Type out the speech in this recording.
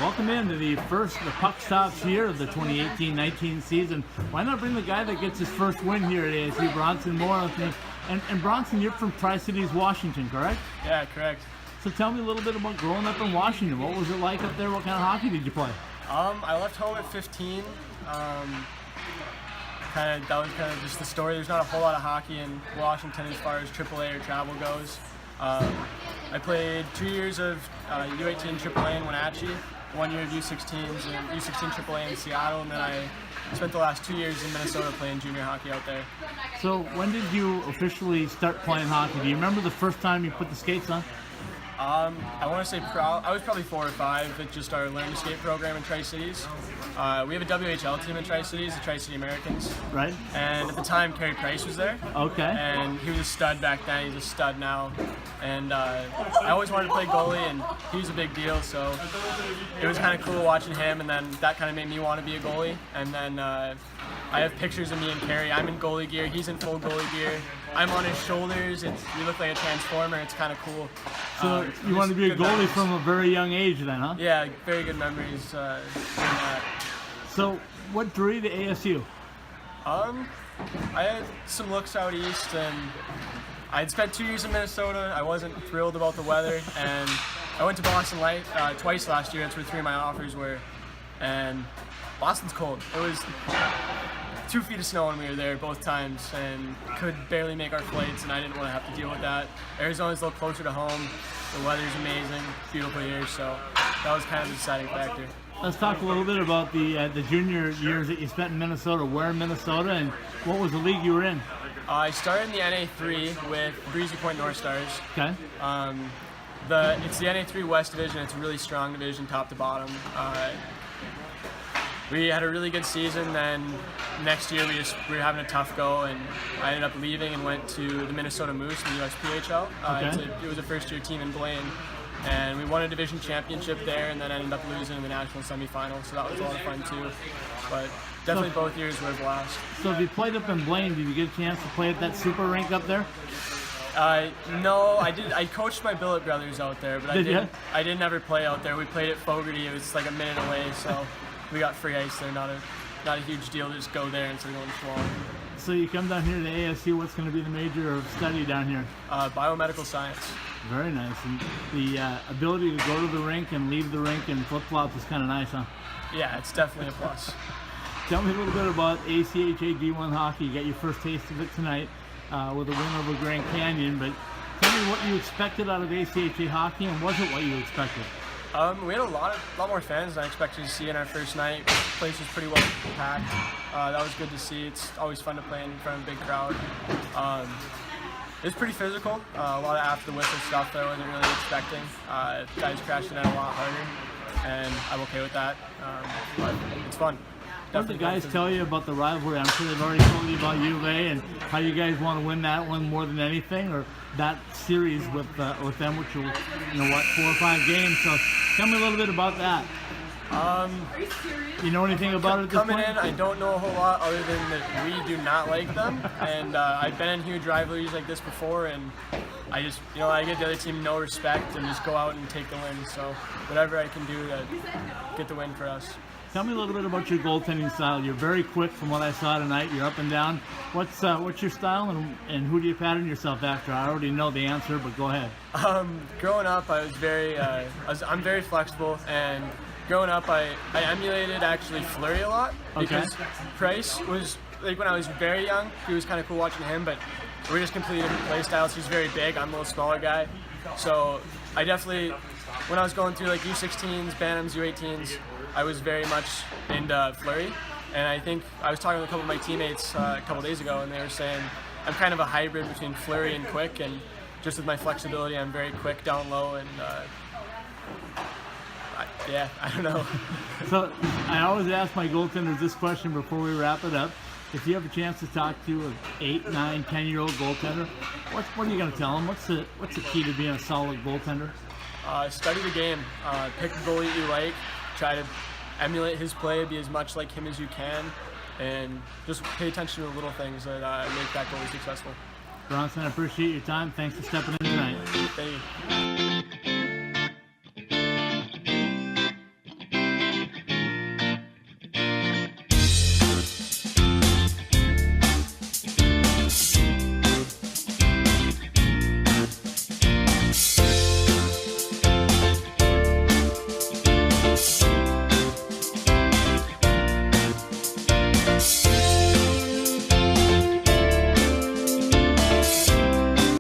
welcome into the puck stops here of the 2018-19 season. Why not bring the guy that gets his first win here at ASU, Bronson, more with me? And Bronson, you're from Tri-Cities, Washington, correct? Yeah, correct. So tell me a little bit about growing up in Washington. What was it like up there? What kind of hockey did you play? I left home at 15. That was kind of just the story. There's not a whole lot of hockey in Washington as far as AAA or travel goes. I played 2 years of U18 AAA in Wenatchee, 1 year of U16s and U16 AAA in Seattle, and then I spent the last 2 years in Minnesota playing junior hockey out there. So when did you officially start playing hockey? Do you remember the first time you put the skates on? I want to say I was probably 4 or 5 at just our Learn to Skate program in Tri-Cities. We have a WHL team in Tri-Cities, the Tri-City Americans. Right. And at the time, Carey Price was there. Okay. And he was a stud back then. He's a stud now. And I always wanted to play goalie, and he was a big deal. So it was kind of cool watching him, and then that kind of made me want to be a goalie. And then I have pictures of me and Carey. I'm in goalie gear. He's in full goalie gear. I'm on his shoulders. We look like a transformer. It's kind of cool. So you want to be a goalie from a very young age then, huh? Yeah, very good memories from that. So what drew you to ASU? I had some looks out east, and I'd spent 2 years in Minnesota. I wasn't thrilled about the weather, and I went to Boston Light twice last year. That's where 3 of my offers were. And Boston's cold. It was 2 feet of snow when we were there both times, and could barely make our flights, and I didn't want to have to deal with that. Arizona's a little closer to home. The weather's amazing, beautiful here, so that was kind of the deciding factor. Let's talk a little bit about the junior years that you spent in Minnesota. Where in Minnesota, and what was the league you were in? I started in the NA3 with Breezy Point North Stars. Okay. It's the NA3 West Division. It's a really strong division, top to bottom. We had a really good season. Then next year we were having a tough go, and I ended up leaving and went to the Minnesota Moose in the USPHL. Okay. It was a first-year team in Blaine, and we won a division championship there, and then ended up losing in the national semifinal. So that was a lot of fun too. But definitely both years were a blast. So if you played up in Blaine, did you get a chance to play at that super rink up there? No, I did. I coached my billet brothers out there, but I didn't ever play out there. We played at Fogarty. It was like a minute away, so we got free ice there. Not a huge deal to just go there instead of going to Schwalm. So you come down here to ASU. What's going to be the major of study down here? Biomedical science. Very nice. And the ability to go to the rink and leave the rink in flip-flops is kind of nice, huh? Yeah, it's definitely a plus. Tell me a little bit about ACHA D1 hockey. You got your first taste of it tonight with a win over Grand Canyon, but tell me what you expected out of ACHA hockey, and was it what you expected? We had a lot more fans than I expected to see in our first night. The place was pretty well packed. That was good to see. It's always fun to play in front of a big crowd. It was pretty physical. A lot of after the whistle stuff that I wasn't really expecting. Guys crashing out a lot harder, and I'm okay with that. But it's fun. What did the guys tell you about the rivalry? I'm sure they've already told you about U of A and how you guys want to win that one more than anything, or that series with them, which will, 4 or 5 games. So tell me a little bit about that. You know anything about it at this point? Coming in, I don't know a whole lot other than that we do not like them, and I've been in huge rivalries like this before, and I just, I give the other team no respect and just go out and take the win. So whatever I can do to get the win for us. Tell me a little bit about your goaltending style. You're very quick from what I saw tonight. You're up and down. What's your style, and who do you pattern yourself after? I already know the answer, but go ahead. Growing up, I was I'm very flexible, and growing up, I emulated actually Fleury a lot because Price was, like, when I was very young, he was kind of cool watching him, but we're just completely different play styles. He's very big. I'm a little smaller guy, so I definitely, when I was going through like U16s, Bantams, U18s, I was very much into Fleury, and I think I was talking with a couple of my teammates a couple days ago, and they were saying I'm kind of a hybrid between Fleury and quick, and just with my flexibility, I'm very quick down low, and I don't know. So I always ask my goaltenders this question before we wrap it up. If you have a chance to talk to an 8, 9, 10-year-old goaltender, what are you going to tell them? What's the key to being a solid goaltender? Study the game. Pick a goalie you like. Try to emulate his play, be as much like him as you can, and just pay attention to the little things that make that goalie successful. Bronson, I appreciate your time. Thanks for stepping in tonight. Thank you.